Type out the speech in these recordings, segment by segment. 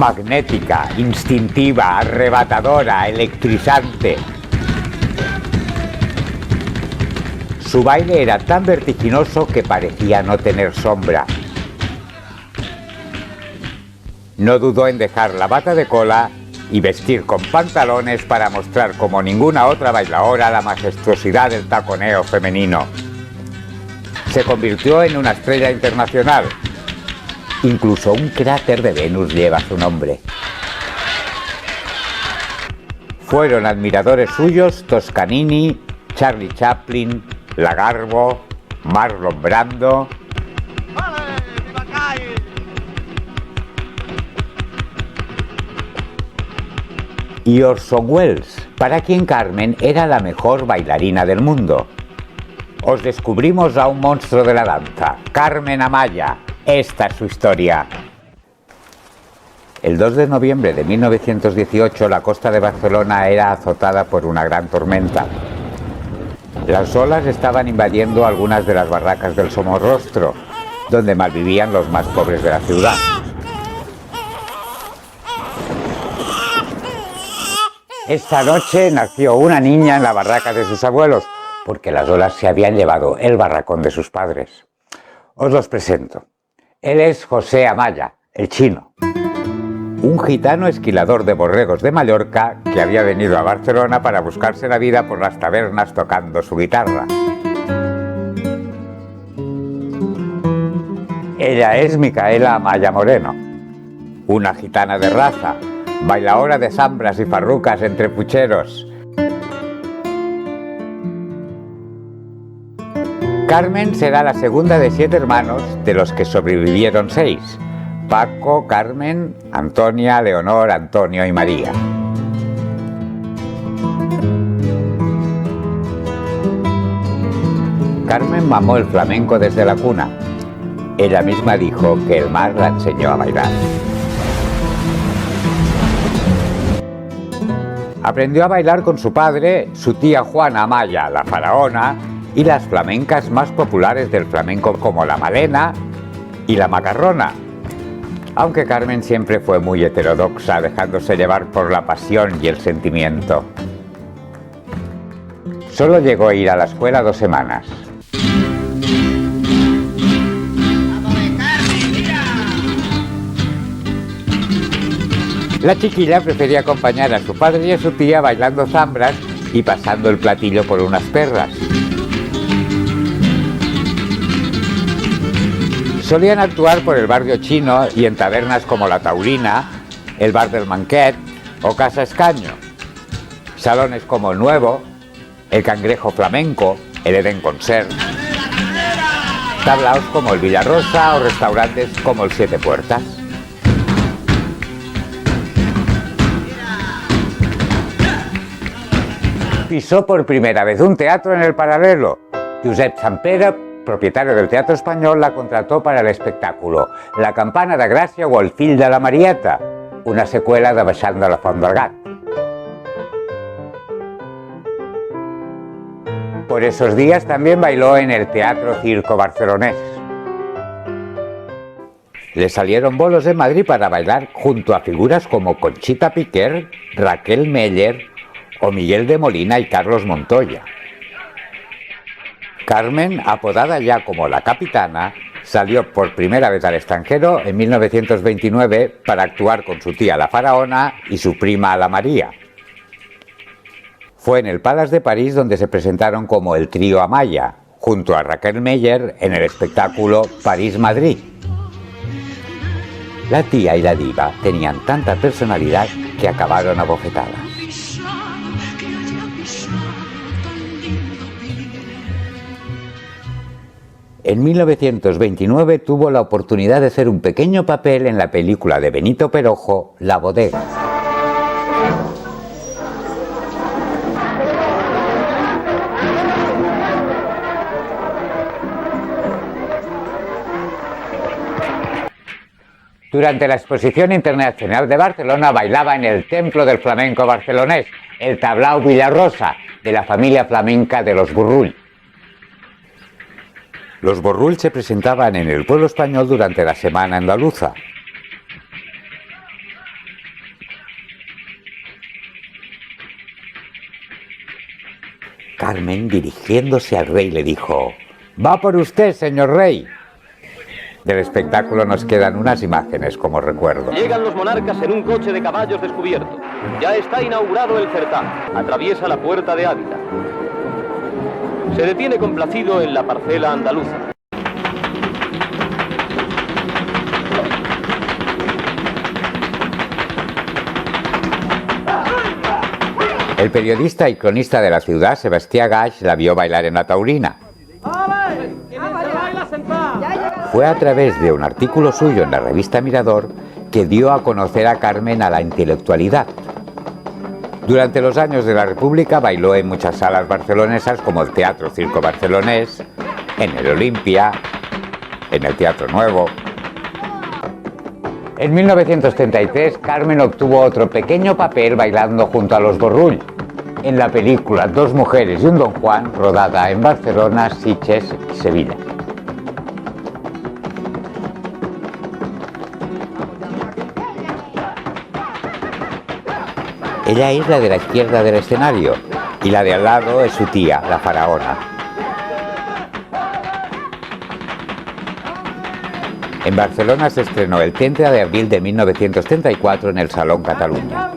magnética, instintiva, arrebatadora, electrizante. Su baile era tan vertiginoso que parecía no tener sombra. No dudó en dejar la bata de cola y vestir con pantalones para mostrar como ninguna otra bailaora la majestuosidad del taconeo femenino. Se convirtió en una estrella internacional. Incluso un cráter de Venus lleva su nombre. Fueron admiradores suyos Toscanini, Charlie Chaplin, Lagarbo, Marlon Brando y Orson Welles, para quien Carmen era la mejor bailarina del mundo. Os descubrimos a un monstruo de la danza, Carmen Amaya. Esta es su historia. El 2 de noviembre de 1918 la costa de Barcelona era azotada por una gran tormenta. Las olas estaban invadiendo algunas de las barracas del Somorrostro, donde malvivían los más pobres de la ciudad. Esta noche nació una niña en la barraca de sus abuelos, porque las olas se habían llevado el barracón de sus padres. Os los presento. Él es José Amaya, el chino. Un gitano esquilador de borregos de Mallorca que había venido a Barcelona para buscarse la vida por las tabernas tocando su guitarra. Ella es Micaela Amaya Moreno, una gitana de raza, bailaora de zambras y farrucas entre pucheros. Carmen será la segunda de 7 hermanos, de los que sobrevivieron 6. Paco, Carmen, Antonia, Leonor, Antonio y María. Carmen mamó el flamenco desde la cuna. Ella misma dijo que el mar la enseñó a bailar. Aprendió a bailar con su padre, su tía Juana Amaya, la faraona, y las flamencas más populares del flamenco como la Malena y la Macarrona. Aunque Carmen siempre fue muy heterodoxa, dejándose llevar por la pasión y el sentimiento. Solo llegó a ir a la escuela 2 semanas. La chiquilla prefería acompañar a su padre y a su tía bailando zambras y pasando el platillo por unas perras. Solían actuar por el barrio chino y en tabernas como La Taurina, el Bar del Manquet o Casa Escaño. Salones como El Nuevo, el Cangrejo Flamenco, el Eden Concert. Tablaos como el Villarrosa o restaurantes como el Siete Puertas. Pisó por primera vez un teatro en el Paralelo. Josep Sampere, propietario del Teatro Español, la contrató para el espectáculo La Campana de Gràcia o El fill de la Marieta, una secuela de Baixant de la Font del Gat. Por esos días también bailó en el Teatro Circo barcelonés. Le salieron bolos en Madrid para bailar junto a figuras como Conchita Piquer, Raquel Meller o Miguel de Molina y Carlos Montoya. Carmen, apodada ya como la Capitana, salió por primera vez al extranjero en 1929 para actuar con su tía la Faraona y su prima la María. Fue en el Palace de París donde se presentaron como el trío Amaya, junto a Raquel Meller en el espectáculo París-Madrid. La tía y la diva tenían tanta personalidad que acabaron a bofetadas. En 1929 tuvo la oportunidad de hacer un pequeño papel en la película de Benito Perojo, La Bodega. Durante la Exposición Internacional de Barcelona bailaba en el Templo del Flamenco barcelonés, el Tablao Villarrosa, de la familia flamenca de los Burrull. Los Burrull se presentaban en el pueblo español durante la Semana Andaluza. Carmen, dirigiéndose al rey, le dijo: «Va por usted, señor rey». Del espectáculo nos quedan unas imágenes como recuerdo. Llegan los monarcas en un coche de caballos descubierto. Ya está inaugurado el certamen. Atraviesa la puerta de Ávila. Se detiene complacido en la parcela andaluza. El periodista y cronista de la ciudad, Sebastián Gach, la vio bailar en la taurina. Fue a través de un artículo suyo en la revista Mirador que dio a conocer a Carmen a la intelectualidad. Durante los años de la República bailó en muchas salas barcelonesas como el Teatro Circo Barcelonés, en el Olimpia, en el Teatro Nuevo. En 1933, Carmen obtuvo otro pequeño papel bailando junto a los Borrull, en la película Dos mujeres y un Don Juan, rodada en Barcelona, Sitges y Sevilla. Ella es la de la izquierda del escenario y la de al lado es su tía, la faraona. En Barcelona se estrenó el 30 de abril de 1934 en el Salón Cataluña.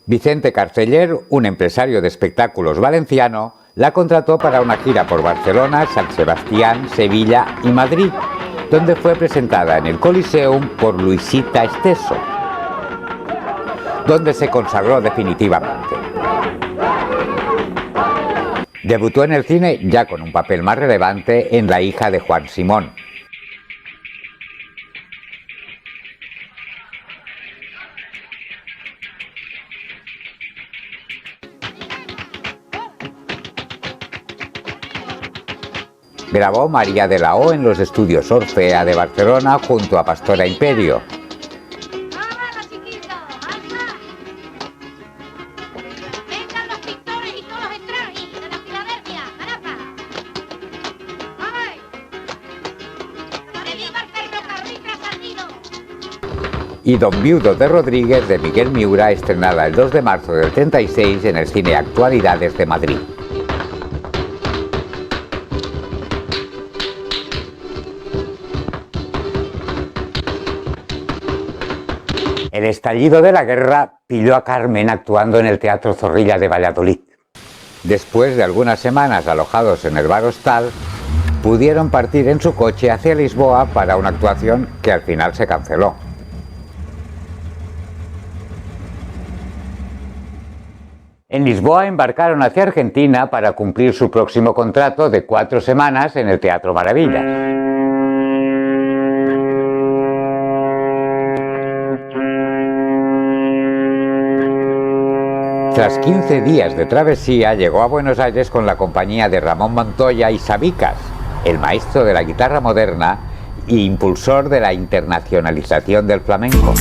Vicente Carceller, un empresario de espectáculos valenciano, la contrató para una gira por Barcelona, San Sebastián, Sevilla y Madrid, donde fue presentada en el Coliseum por Luisita Esteso, donde se consagró definitivamente. Debutó en el cine ya con un papel más relevante en La hija de Juan Simón. Grabó María de la O en los estudios Orfea de Barcelona junto a Pastora Imperio. Y Don Viudo de Rodríguez de Miguel Miura, estrenada el 2 de marzo del 36 en el Cine Actualidades de Madrid. El estallido de la guerra pilló a Carmen actuando en el Teatro Zorrilla de Valladolid. Después de algunas semanas alojados en el Bar Hostal, pudieron partir en su coche hacia Lisboa para una actuación que al final se canceló. En Lisboa embarcaron hacia Argentina para cumplir su próximo contrato de 4 semanas en el Teatro Maravillas. Tras 15 días de travesía, llegó a Buenos Aires con la compañía de Ramón Montoya y Sabicas, el maestro de la guitarra moderna e impulsor de la internacionalización del flamenco.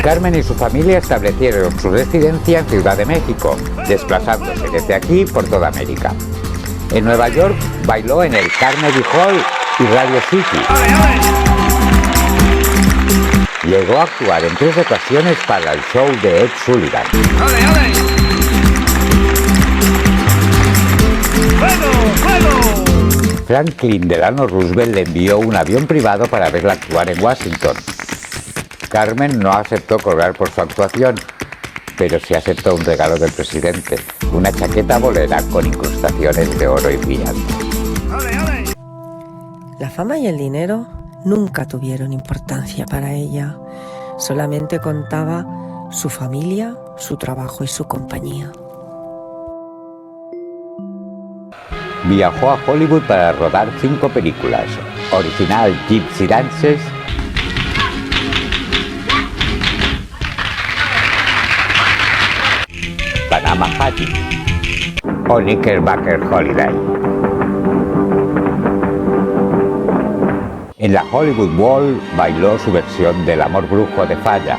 Carmen y su familia establecieron su residencia en Ciudad de México, desplazándose desde aquí por toda América. En Nueva York bailó en el Carnegie Hall y Radio City. Llegó a actuar en 3 ocasiones para el show de Ed Sullivan. Franklin Delano Roosevelt le envió un avión privado para verla actuar en Washington. Carmen no aceptó cobrar por su actuación, pero sí aceptó un regalo del presidente, una chaqueta bolera con incrustaciones de oro y brillantes. La fama y el dinero nunca tuvieron importancia para ella. Solamente contaba su familia, su trabajo y su compañía. Viajó a Hollywood para rodar 5 películas: Original Gypsy Dances, Panama Hattie o Knickerbocker Holiday. En la Hollywood Bowl bailó su versión del Amor Brujo de Falla.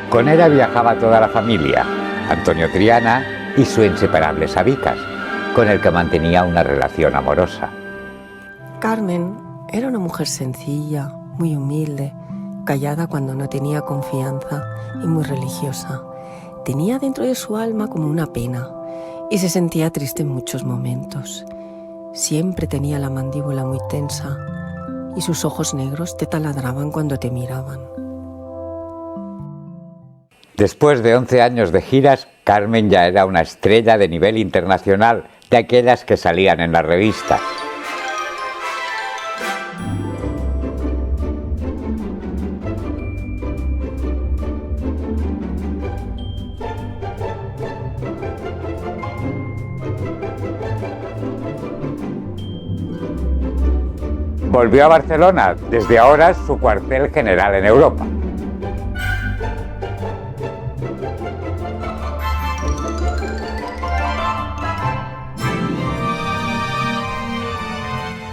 Con ella viajaba toda la familia, Antonio Triana y su inseparable Sabicas, con el que mantenía una relación amorosa. Carmen era una mujer sencilla, muy humilde, callada cuando no tenía confianza y muy religiosa. Tenía dentro de su alma como una pena y se sentía triste en muchos momentos. Siempre tenía la mandíbula muy tensa y sus ojos negros te taladraban cuando te miraban. Después de 11 años de giras, Carmen ya era una estrella de nivel internacional, de aquellas que salían en las revistas. Volvió a Barcelona, desde ahora su cuartel general en Europa.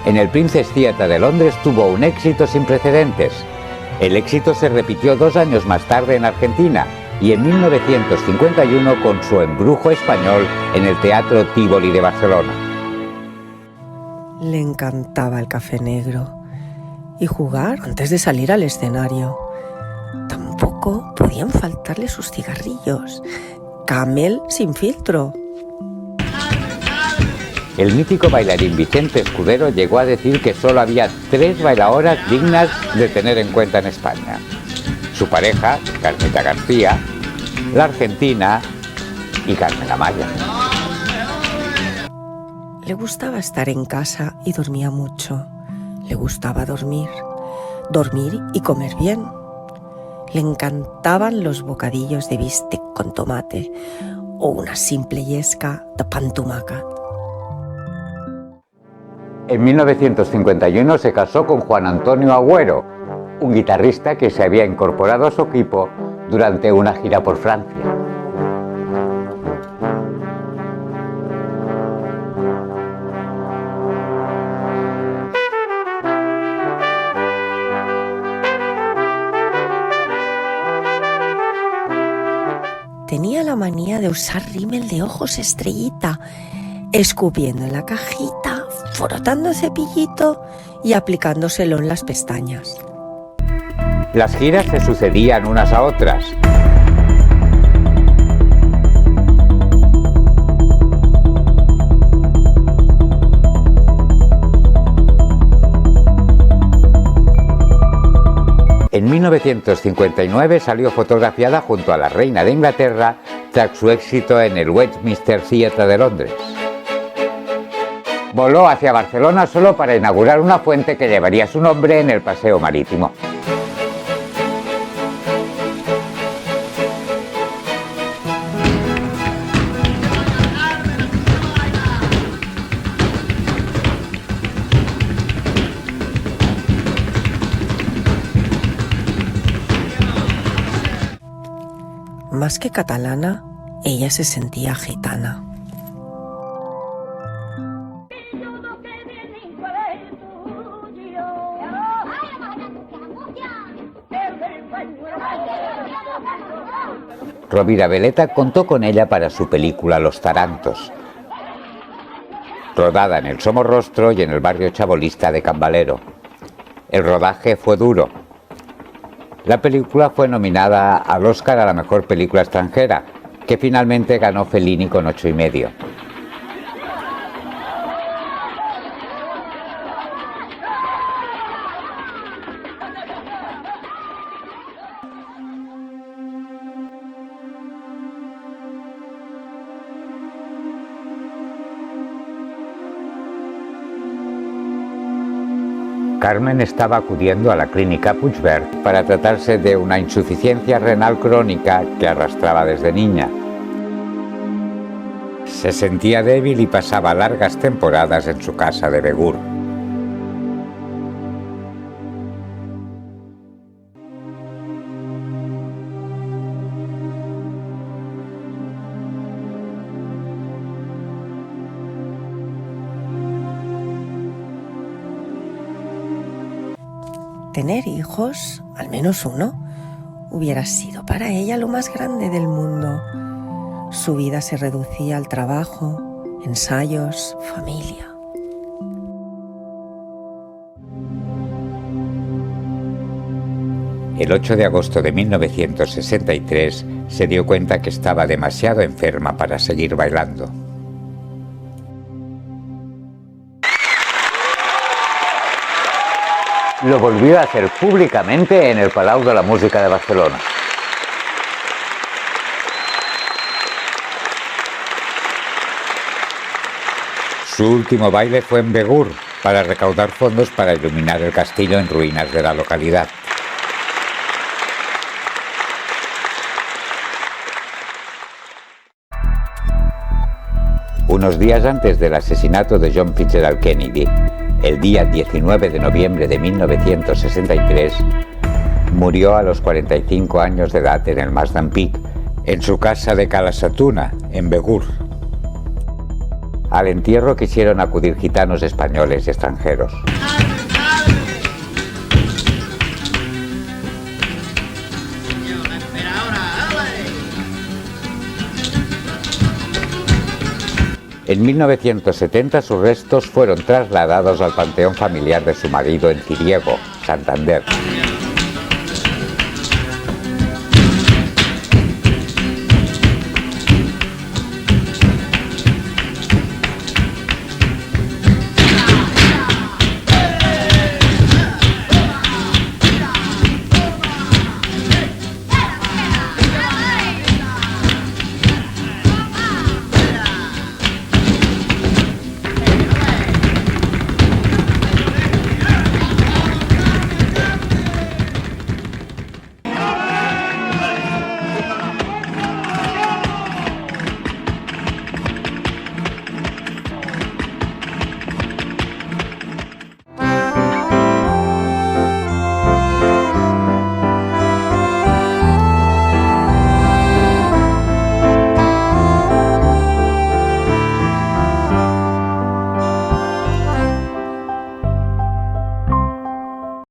En el Princess Theatre de Londres tuvo un éxito sin precedentes. El éxito se repitió 2 años más tarde en Argentina y en 1951 con su Embrujo español en el Teatro Tívoli de Barcelona. Le encantaba el café negro y jugar antes de salir al escenario. Tampoco podían faltarle sus cigarrillos, Camel sin filtro. El mítico bailarín Vicente Escudero llegó a decir que solo había 3 bailadoras dignas de tener en cuenta en España: su pareja, Carmita García, la argentina y Carmen Amaya. Le gustaba estar en casa y dormía mucho. Le gustaba dormir y comer bien. Le encantaban los bocadillos de bistec con tomate o una simple yesca de pan tomàquet. En 1951 se casó con Juan Antonio Agüero, un guitarrista que se había incorporado a su equipo durante una gira por Francia. Tenía la manía de usar rímel de ojos estrellita, escupiendo en la cajita, frotando cepillito y aplicándoselo en las pestañas. Las giras se sucedían unas a otras. En 1959 salió fotografiada junto a la reina de Inglaterra tras su éxito en el Westminster Theatre de Londres. Voló hacia Barcelona solo para inaugurar una fuente que llevaría su nombre en el paseo marítimo. Más que catalana, ella se sentía gitana. Rovira Veleta contó con ella para su película Los Tarantos, rodada en el Somorrostro y en el barrio chabolista de Can Valero. El rodaje fue duro. La película fue nominada al Oscar a la mejor película extranjera, que finalmente ganó Fellini con 8,5. Carmen estaba acudiendo a la clínica Puigverd para tratarse de una insuficiencia renal crónica que arrastraba desde niña. Se sentía débil y pasaba largas temporadas en su casa de Begur. Tener hijos, al menos uno, hubiera sido para ella lo más grande del mundo. Su vida se reducía al trabajo, ensayos, familia. El 8 de agosto de 1963 se dio cuenta que estaba demasiado enferma para seguir bailando. Lo volvió a hacer públicamente en el Palau de la Música de Barcelona. Su último baile fue en Begur, para recaudar fondos para iluminar el castillo en ruinas de la localidad. Unos días antes del asesinato de John Fitzgerald Kennedy, el día 19 de noviembre de 1963, murió a los 45 años de edad en el Marsden Peak, en su casa de Cala Satuna, en Begur. Al entierro quisieron acudir gitanos españoles y extranjeros. En 1970 sus restos fueron trasladados al panteón familiar de su marido en Ciriego, Santander.